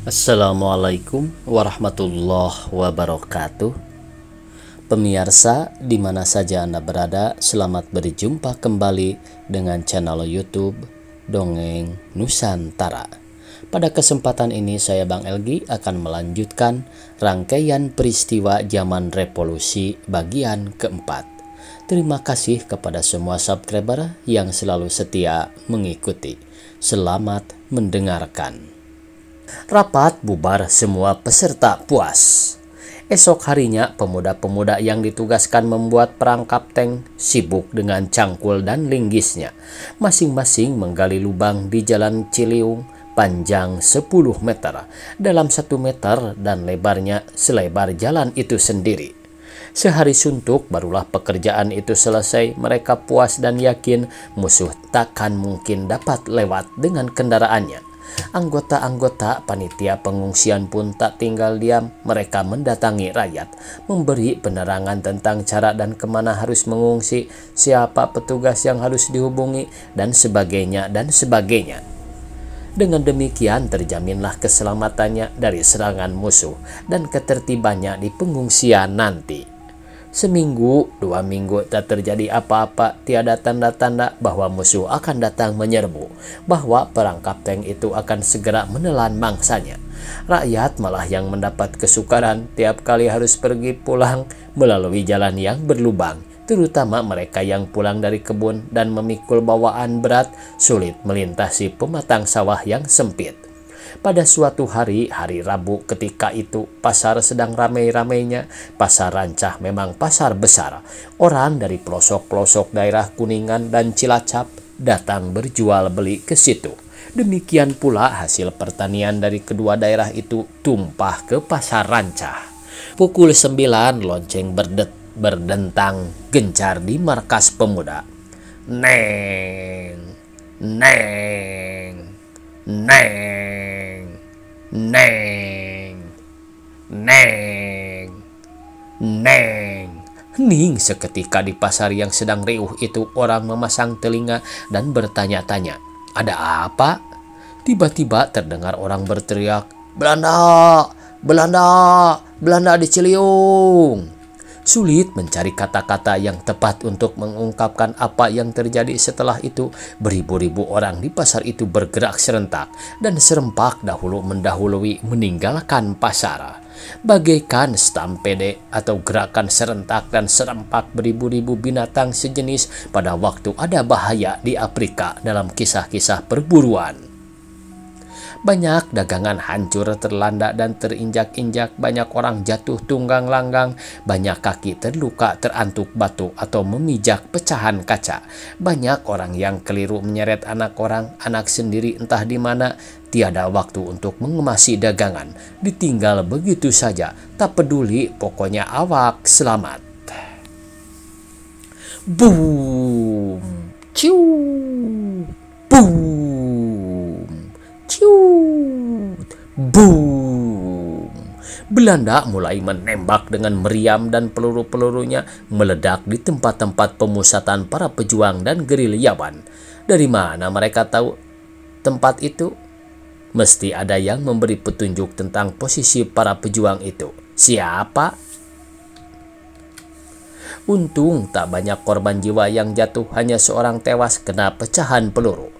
Assalamualaikum warahmatullahi wabarakatuh. Pemirsa di mana saja Anda berada, selamat berjumpa kembali dengan channel YouTube Dongeng Nusantara. Pada kesempatan ini saya Bang Elgi akan melanjutkan rangkaian peristiwa zaman revolusi bagian keempat. Terima kasih kepada semua subscriber yang selalu setia mengikuti. Selamat mendengarkan. Rapat bubar, semua peserta puas. Esok harinya pemuda-pemuda yang ditugaskan membuat perangkap tank sibuk dengan cangkul dan linggisnya. Masing-masing menggali lubang di jalan Ciliwung panjang 10 meter, dalam 1 meter dan lebarnya selebar jalan itu sendiri. Sehari suntuk barulah pekerjaan itu selesai. Mereka puas dan yakin musuh takkan mungkin dapat lewat dengan kendaraannya. Anggota-anggota panitia pengungsian pun tak tinggal diam. Mereka mendatangi rakyat, memberi penerangan tentang cara dan kemana harus mengungsi, siapa petugas yang harus dihubungi, dan sebagainya dan sebagainya. Dengan demikian terjaminlah keselamatannya dari serangan musuh dan ketertibannya di pengungsian nanti. Seminggu, 2 minggu tak terjadi apa-apa, tiada tanda-tanda bahwa musuh akan datang menyerbu, bahwa perangkap tank itu akan segera menelan mangsanya. Rakyat malah yang mendapat kesukaran, tiap kali harus pergi pulang melalui jalan yang berlubang, terutama mereka yang pulang dari kebun dan memikul bawaan berat, sulit melintasi pematang sawah yang sempit. Pada suatu hari Rabu ketika itu, pasar sedang ramai-ramainya. Pasar Rancah memang pasar besar. Orang dari pelosok-pelosok daerah Kuningan dan Cilacap datang berjual beli ke situ. Demikian pula hasil pertanian dari kedua daerah itu tumpah ke pasar Rancah. Pukul 9 lonceng berdentang gencar di markas pemuda. Neng, neng, neng, neng, neng, neng. Hening seketika di pasar yang sedang riuh itu. Orang memasang telinga dan bertanya-tanya, ada apa? Tiba-tiba terdengar orang berteriak, Belanda, Belanda, Belanda di Ciliwung. Sulit mencari kata-kata yang tepat untuk mengungkapkan apa yang terjadi setelah itu. Beribu-ribu orang di pasar itu bergerak serentak dan serempak dahulu mendahului meninggalkan pasar. Bagaikan stampede atau gerakan serentak dan serempak beribu-ribu binatang sejenis pada waktu ada bahaya di Afrika dalam kisah-kisah perburuan. Banyak dagangan hancur, terlanda dan terinjak-injak. Banyak orang jatuh tunggang langgang. Banyak kaki terluka, terantuk batu atau memijak pecahan kaca. Banyak orang yang keliru menyeret anak orang, anak sendiri entah di mana. Tiada waktu untuk mengemasi dagangan. Ditinggal begitu saja. Tak peduli, pokoknya awak selamat. Boom! Ciu! Boom! Boom! Belanda mulai menembak dengan meriam dan peluru-pelurunya meledak di tempat-tempat pemusatan para pejuang dan gerilyawan. Dari mana mereka tahu tempat itu? Mesti ada yang memberi petunjuk tentang posisi para pejuang itu. Siapa? Untung tak banyak korban jiwa yang jatuh, hanya seorang tewas kena pecahan peluru.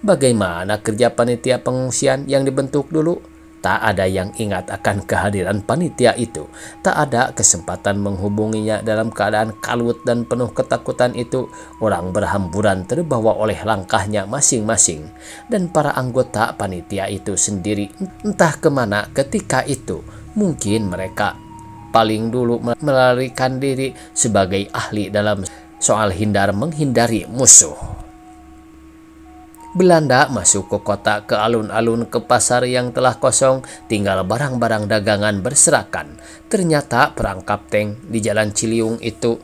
Bagaimana kerja panitia pengungsian yang dibentuk dulu? Tak ada yang ingat akan kehadiran panitia itu. Tak ada kesempatan menghubunginya. Dalam keadaan kalut dan penuh ketakutan itu, orang berhamburan terbawa oleh langkahnya masing-masing. Dan para anggota panitia itu sendiri entah kemana ketika itu. Mungkin mereka paling dulu melarikan diri sebagai ahli dalam soal menghindari musuh. Belanda masuk ke kota, ke alun-alun, ke pasar yang telah kosong, tinggal barang-barang dagangan berserakan. Ternyata perangkap tank di jalan Ciliwung itu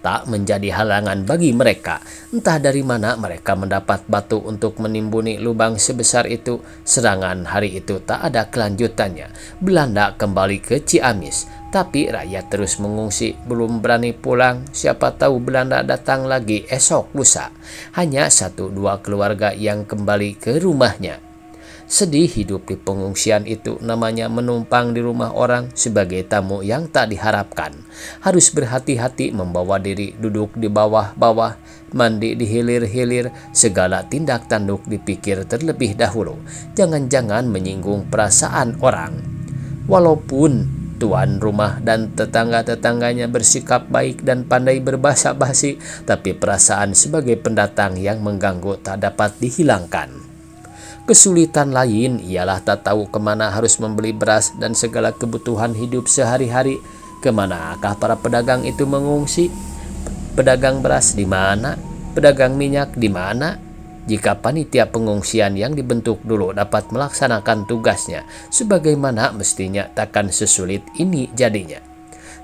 tak menjadi halangan bagi mereka. Entah dari mana mereka mendapat batu untuk menimbuni lubang sebesar itu. Serangan hari itu tak ada kelanjutannya. Belanda kembali ke Ciamis, tapi rakyat terus mengungsi, belum berani pulang. Siapa tahu Belanda datang lagi esok lusa. Hanya 1-2 keluarga yang kembali ke rumahnya. Sedih hidup di pengungsian itu namanya menumpang di rumah orang sebagai tamu yang tak diharapkan. Harus berhati-hati membawa diri, duduk di bawah-bawah, mandi di hilir-hilir, segala tindak tanduk dipikir terlebih dahulu. Jangan-jangan menyinggung perasaan orang. Walaupun tuan rumah dan tetangga-tetangganya bersikap baik dan pandai berbahasa basi, tapi perasaan sebagai pendatang yang mengganggu tak dapat dihilangkan. Kesulitan lain ialah tak tahu kemana harus membeli beras dan segala kebutuhan hidup sehari-hari. Kemanakah para pedagang itu mengungsi? Pedagang beras di mana? Pedagang minyak di mana? Jika panitia pengungsian yang dibentuk dulu dapat melaksanakan tugasnya sebagaimana mestinya, takkan sesulit ini jadinya.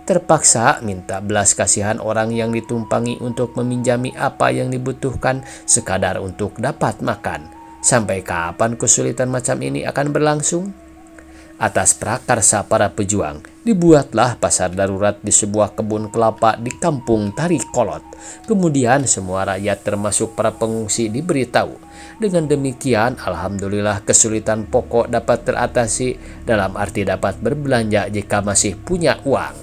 Terpaksa minta belas kasihan orang yang ditumpangi untuk meminjami apa yang dibutuhkan sekadar untuk dapat makan. Sampai kapan kesulitan macam ini akan berlangsung? Atas prakarsa para pejuang, dibuatlah pasar darurat di sebuah kebun kelapa di kampung Tarikolot. Kemudian semua rakyat termasuk para pengungsi diberitahu. Dengan demikian, alhamdulillah kesulitan pokok dapat teratasi, dalam arti dapat berbelanja jika masih punya uang.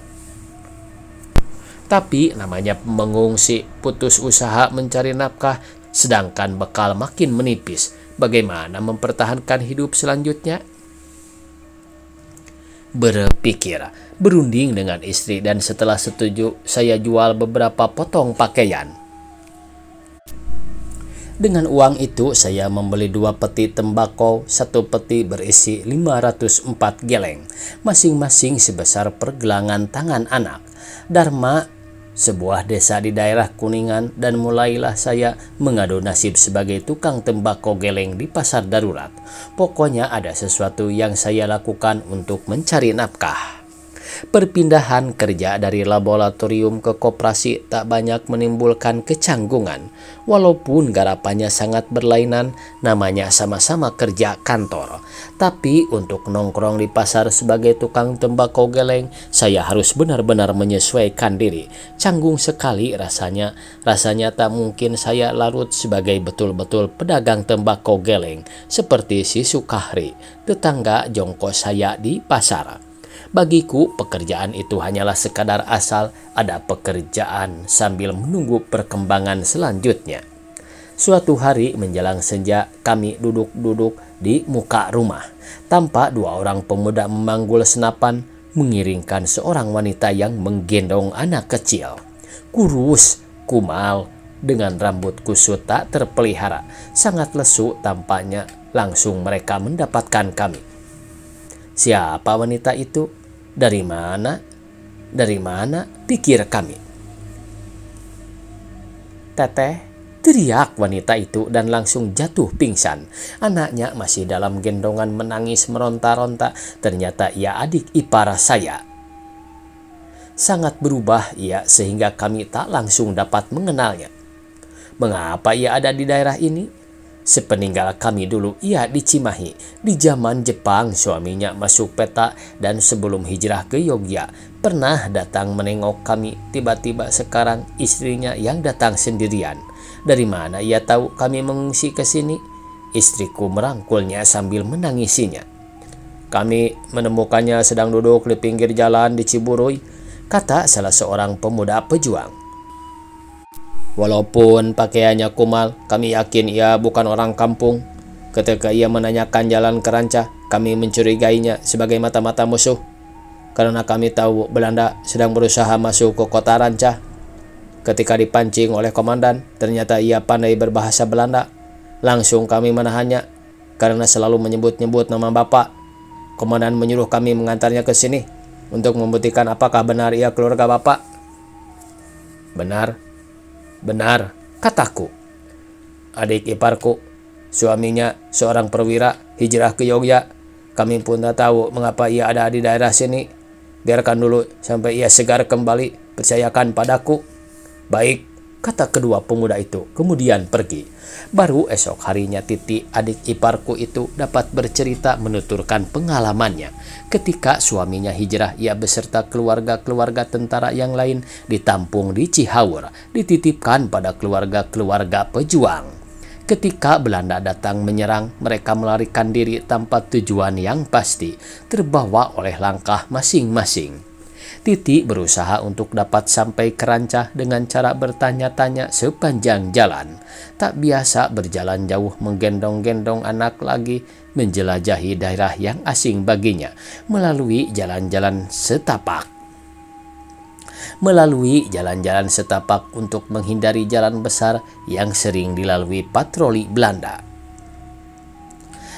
Tapi namanya mengungsi, putus usaha mencari nafkah, sedangkan bekal makin menipis. Bagaimana mempertahankan hidup selanjutnya? Berpikir, berunding dengan istri, dan setelah setuju, saya jual beberapa potong pakaian. Dengan uang itu, saya membeli 2 peti tembakau, 1 peti berisi 504 geleng, masing-masing sebesar pergelangan tangan anak. Dharma, sebuah desa di daerah Kuningan, dan mulailah saya mengadu nasib sebagai tukang tembakau geleng di pasar darurat. Pokoknya ada sesuatu yang saya lakukan untuk mencari nafkah. Perpindahan kerja dari laboratorium ke koperasi tak banyak menimbulkan kecanggungan. Walaupun garapannya sangat berlainan, namanya sama-sama kerja kantor. Tapi untuk nongkrong di pasar sebagai tukang tembakau geleng, saya harus benar-benar menyesuaikan diri. Canggung sekali rasanya tak mungkin saya larut sebagai betul-betul pedagang tembakau geleng seperti si Sukahri, tetangga jongkos saya di pasar. Bagiku, pekerjaan itu hanyalah sekadar asal ada pekerjaan sambil menunggu perkembangan selanjutnya. Suatu hari menjelang senja, kami duduk-duduk di muka rumah. Tampak 2 orang pemuda memanggul senapan, mengiringkan seorang wanita yang menggendong anak kecil. Kurus, kumal, dengan rambut kusut tak terpelihara, sangat lesu tampaknya. Langsung mereka mendapatkan kami. Siapa wanita itu? Dari mana? Dari mana? Pikir kami. Teteh, teriak wanita itu dan langsung jatuh pingsan. Anaknya masih dalam gendongan menangis meronta-ronta. Ternyata ia adik ipar saya. Sangat berubah ia sehingga kami tak langsung dapat mengenalnya. Mengapa ia ada di daerah ini? Sepeninggal kami dulu, ia di Cimahi. Di zaman Jepang, suaminya masuk peta dan sebelum hijrah ke Yogyakarta, pernah datang menengok kami. Tiba-tiba sekarang istrinya yang datang sendirian. Dari mana ia tahu kami mengungsi ke sini? Istriku merangkulnya sambil menangisinya. Kami menemukannya sedang duduk di pinggir jalan di Ciburuy, kata salah seorang pemuda pejuang. Walaupun pakaiannya kumal, kami yakin ia bukan orang kampung. Ketika ia menanyakan jalan ke Ranca, kami mencurigainya sebagai mata-mata musuh. Karena kami tahu Belanda sedang berusaha masuk ke kota Ranca. Ketika dipancing oleh komandan, ternyata ia pandai berbahasa Belanda. Langsung kami menahannya karena selalu menyebut-nyebut nama bapak. Komandan menyuruh kami mengantarnya ke sini untuk membuktikan apakah benar ia keluarga bapak. Benar, kataku. Adik iparku, suaminya seorang perwira, hijrah ke Yogyakarta. Kami pun tak tahu mengapa ia ada di daerah sini. Biarkan dulu sampai ia segar kembali, percayakan padaku. Baik, kata kedua pemuda itu, kemudian pergi. Baru esok harinya Titi, adik iparku itu, dapat bercerita menuturkan pengalamannya. Ketika suaminya hijrah, ia beserta keluarga-keluarga tentara yang lain ditampung di Cihaur, dititipkan pada keluarga-keluarga pejuang. Ketika Belanda datang menyerang, mereka melarikan diri tanpa tujuan yang pasti, terbawa oleh langkah masing-masing. Titi berusaha untuk dapat sampai ke Rancah dengan cara bertanya-tanya sepanjang jalan. Tak biasa berjalan jauh menggendong-gendong anak lagi, menjelajahi daerah yang asing baginya, melalui jalan-jalan setapak. Untuk menghindari jalan besar yang sering dilalui patroli Belanda.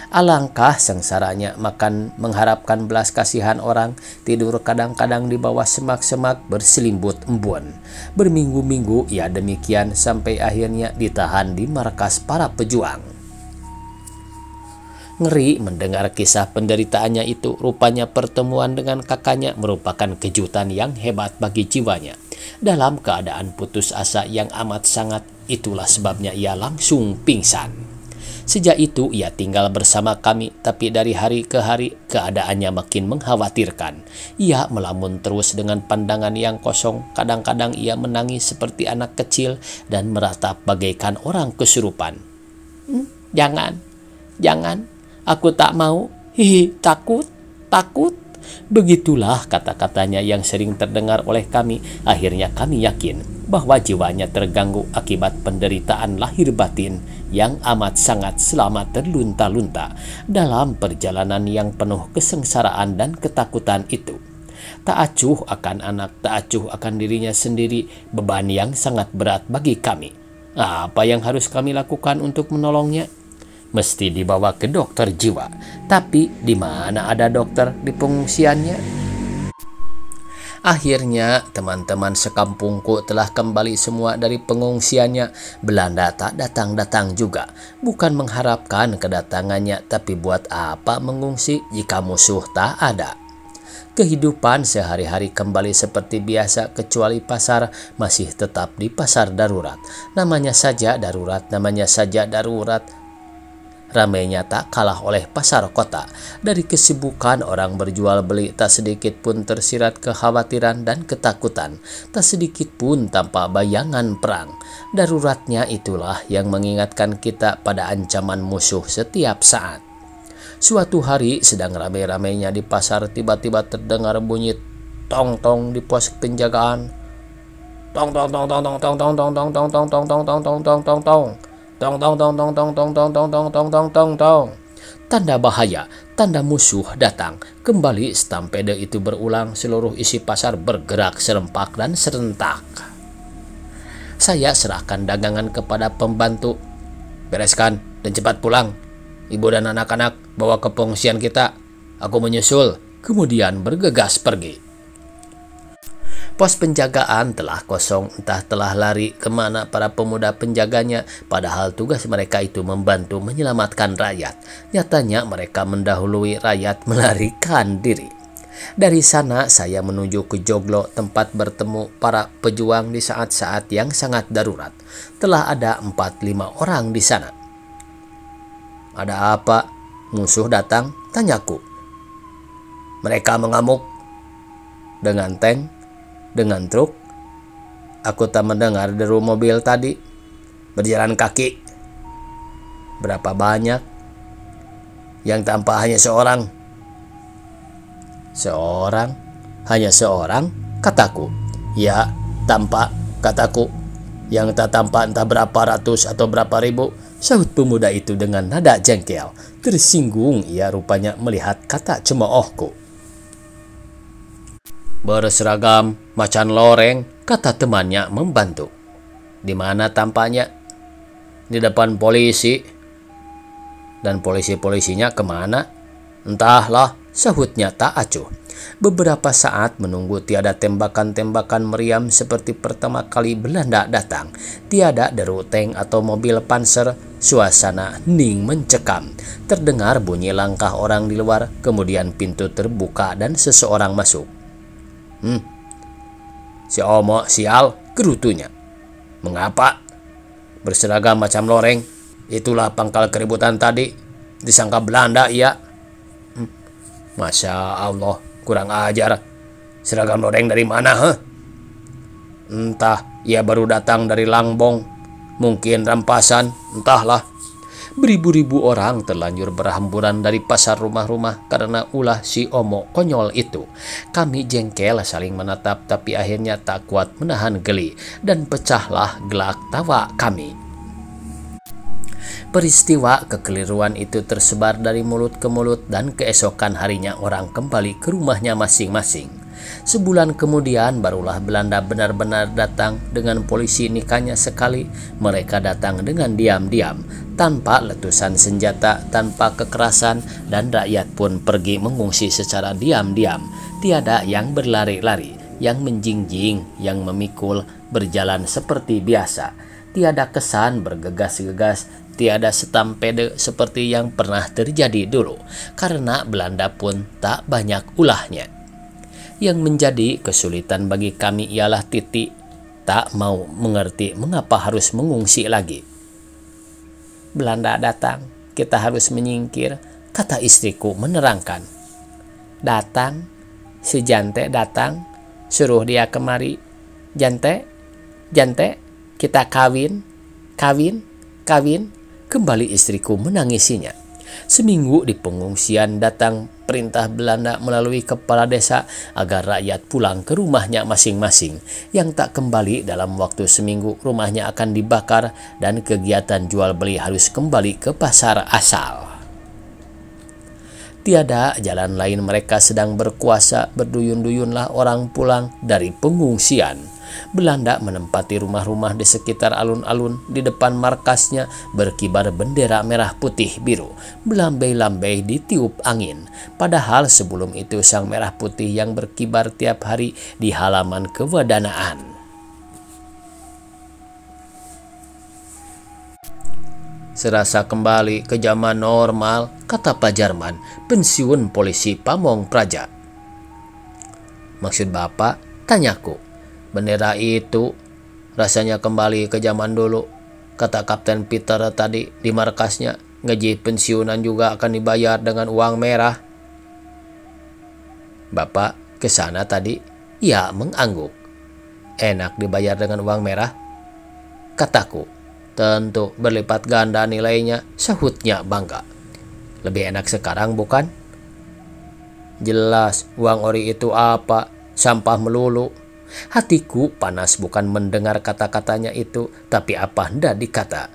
Alangkah sengsaranya makan mengharapkan belas kasihan orang, tidur kadang-kadang di bawah semak-semak berselimbut embun. Berminggu-minggu ia demikian sampai akhirnya ditahan di markas para pejuang. Ngeri mendengar kisah penderitaannya itu. Rupanya pertemuan dengan kakaknya merupakan kejutan yang hebat bagi jiwanya. Dalam keadaan putus asa yang amat sangat, itulah sebabnya ia langsung pingsan. Sejak itu ia tinggal bersama kami, tapi dari hari ke hari keadaannya makin mengkhawatirkan. Ia melamun terus dengan pandangan yang kosong. Kadang-kadang ia menangis seperti anak kecil dan meratap bagaikan orang kesurupan. Jangan, aku tak mau, takut. Begitulah kata-katanya yang sering terdengar oleh kami. Akhirnya kami yakin bahwa jiwanya terganggu akibat penderitaan lahir batin yang amat sangat selama terlunta-lunta dalam perjalanan yang penuh kesengsaraan dan ketakutan itu. Tak acuh akan anak, tak acuh akan dirinya sendiri, beban yang sangat berat bagi kami. Apa yang harus kami lakukan untuk menolongnya? Mesti dibawa ke dokter jiwa. Tapi di mana ada dokter di pengungsiannya? Akhirnya teman-teman sekampungku telah kembali semua dari pengungsiannya. Belanda tak datang-datang juga. Bukan mengharapkan kedatangannya, tapi buat apa mengungsi jika musuh tak ada? Kehidupan sehari-hari kembali seperti biasa, kecuali pasar masih tetap di pasar darurat. Namanya saja darurat. Ramainya tak kalah oleh pasar kota. Dari kesibukan orang berjual beli, tak sedikit pun tersirat kekhawatiran dan ketakutan. Tak sedikit pun tanpa bayangan perang. Daruratnya itulah yang mengingatkan kita pada ancaman musuh setiap saat. Suatu hari sedang ramai-ramainya di pasar, tiba-tiba terdengar bunyi tong-tong di pos penjagaan. Tong tong tong tong tong tong tong tong tong tong tong tong tong tong tong tong tong tong. Tong tong tong tong tong tong tong tong tong tong tong tong tong. Tanda bahaya, tanda musuh datang. Kembali stampede itu berulang, seluruh isi pasar bergerak serempak dan serentak. Saya serahkan dagangan kepada pembantu. Bereskan dan cepat pulang. Ibu dan anak-anak bawa ke pengungsian kita. Aku menyusul. Kemudian bergegas pergi. Pos penjagaan telah kosong, entah telah lari kemana para pemuda penjaganya, padahal tugas mereka itu membantu menyelamatkan rakyat. Nyatanya mereka mendahului rakyat melarikan diri. Dari sana saya menuju ke Joglo, tempat bertemu para pejuang di saat-saat yang sangat darurat. Telah ada 4-5 orang di sana. Ada apa? Musuh datang? Tanyaku. Mereka mengamuk dengan tank, dengan truk. Aku tak mendengar deru mobil tadi. Berjalan kaki. Berapa banyak? Yang tampak hanya seorang. Seorang? Hanya seorang? Kataku. Ya, tampak, kataku. Yang tak tampak entah berapa ratus atau berapa ribu. Sahut pemuda itu dengan nada jengkel. Tersinggung ia rupanya melihat kata cemoohku. Berseragam macan loreng, kata temannya membantu. Di mana tampaknya? Di depan polisi. Dan polisi-polisinya kemana? Entahlah, sahutnya tak acuh. Beberapa saat menunggu tiada tembakan-tembakan meriam seperti pertama kali Belanda datang. Tiada deru tank atau mobil panser. Suasana hening mencekam. Terdengar bunyi langkah orang di luar. Kemudian pintu terbuka dan seseorang masuk. Si Omo sial, gerutunya. Mengapa? Berseragam macam loreng. Itulah pangkal keributan tadi. Disangka Belanda ia. Masya Allah, kurang ajar. Seragam loreng dari mana, Entah, ia baru datang dari Langbong. Mungkin rampasan, entahlah. Beribu-ribu orang terlanjur berhamburan dari pasar rumah-rumah karena ulah si Omo konyol itu. Kami jengkel saling menatap, tapi akhirnya tak kuat menahan geli dan pecahlah gelak tawa kami. Peristiwa kekeliruan itu tersebar dari mulut ke mulut dan keesokan harinya orang kembali ke rumahnya masing-masing. Sebulan kemudian barulah Belanda benar-benar datang dengan polisi nikahnya sekali. Mereka datang dengan diam-diam, tanpa letusan senjata, tanpa kekerasan, dan rakyat pun pergi mengungsi secara diam-diam. Tiada yang berlari-lari, yang menjingjing, yang memikul, berjalan seperti biasa. Tiada kesan bergegas-gegas, tiada stampede seperti yang pernah terjadi dulu, karena Belanda pun tak banyak ulahnya. Yang menjadi kesulitan bagi kami ialah Titi tak mau mengerti mengapa harus mengungsi lagi. Belanda datang, kita harus menyingkir, kata istriku menerangkan. Datang, si Jante datang, suruh dia kemari. Jante, kita kawin, kembali istriku menangisinya. Seminggu di pengungsian datang perintah Belanda melalui kepala desa agar rakyat pulang ke rumahnya masing-masing. Yang tak kembali dalam waktu seminggu rumahnya akan dibakar dan kegiatan jual beli harus kembali ke pasar asal. Tiada jalan lain, mereka sedang berkuasa, berduyun-duyunlah orang pulang dari pengungsian. Belanda menempati rumah-rumah di sekitar alun-alun. Di depan markasnya berkibar bendera merah putih biru, melambai-lambai ditiup angin. Padahal sebelum itu sang merah putih yang berkibar tiap hari di halaman kewadanaan. Serasa kembali ke zaman normal, kata Pak Jarman, pensiun polisi Pamong Praja. Maksud Bapak? Tanyaku. Bendera itu rasanya kembali ke zaman dulu, kata Kapten Peter tadi di markasnya. Gaji pensiunan juga akan dibayar dengan uang merah. Bapak ke sana tadi? Ya, mengangguk. Enak dibayar dengan uang merah? Kataku. Tentu berlipat ganda nilainya, sahutnya bangga. Lebih enak sekarang bukan? Jelas, uang ori itu apa? Sampah melulu. Hatiku panas bukan mendengar kata-katanya itu, tapi apa hendak dikata.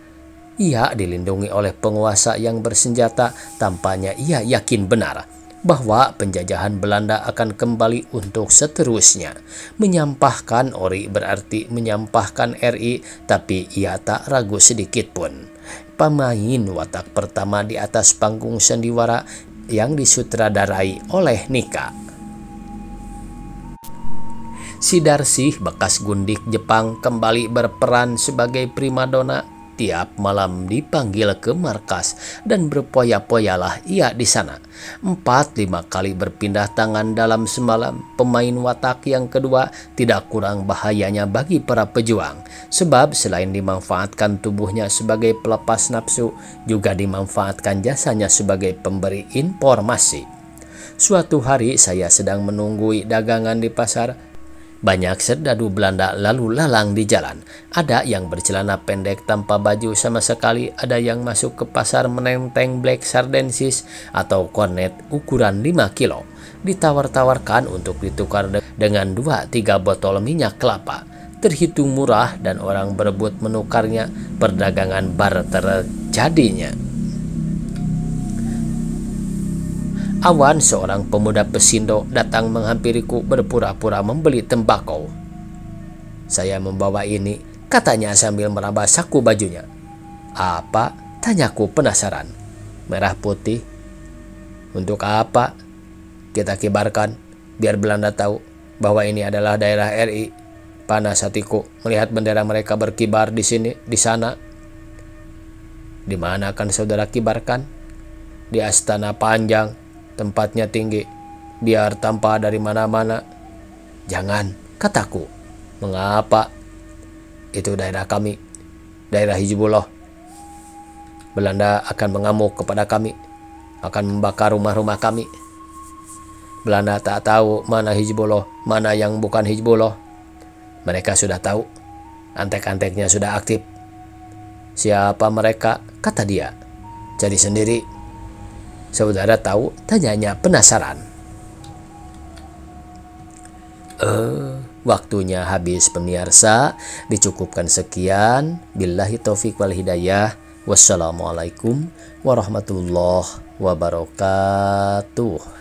Ia dilindungi oleh penguasa yang bersenjata, tampaknya ia yakin benar bahwa penjajahan Belanda akan kembali untuk seterusnya. Menyampahkan ori berarti menyampahkan RI, tapi ia tak ragu sedikit pun. Pemain watak pertama di atas panggung sandiwara yang disutradarai oleh Nika. Si Darsih, bekas gundik Jepang, kembali berperan sebagai primadona. Tiap malam dipanggil ke markas dan berpoya-poyalah ia di sana. 4-5 kali berpindah tangan dalam semalam. Pemain watak yang kedua tidak kurang bahayanya bagi para pejuang, sebab selain dimanfaatkan tubuhnya sebagai pelepas nafsu, juga dimanfaatkan jasanya sebagai pemberi informasi. Suatu hari saya sedang menunggui dagangan di pasar. Banyak serdadu Belanda lalu lalang di jalan. Ada yang bercelana pendek tanpa baju sama sekali. Ada yang masuk ke pasar menenteng black sardensis atau kornet ukuran 5 kilo. Ditawar-tawarkan untuk ditukar dengan 2-3 botol minyak kelapa. Terhitung murah dan orang berebut menukarnya. Perdagangan barter jadinya. Awan, seorang pemuda pesindo, datang menghampiriku berpura-pura membeli tembakau. Saya membawa ini, katanya sambil meraba saku bajunya. Apa? Tanyaku penasaran. Merah putih. Untuk apa? Kita kibarkan, biar Belanda tahu bahwa ini adalah daerah RI. Panas hatiku melihat bendera mereka berkibar di sini, di sana. Di mana akan saudara kibarkan? Di Astana Panjang. Tempatnya tinggi, biar tampak dari mana-mana. Jangan, kataku. Mengapa? Itu daerah kami, daerah Hizbullah. Belanda akan mengamuk kepada kami, akan membakar rumah-rumah kami. Belanda tak tahu mana Hizbullah, mana yang bukan Hizbullah. Mereka sudah tahu, antek-anteknya sudah aktif. Siapa mereka? Kata dia. Jadi sendiri. Saudara tahu, tanyanya penasaran. Waktunya habis pemirsa. Dicukupkan sekian. Billahi taufiq wal hidayah. Wassalamualaikum warahmatullahi wabarakatuh.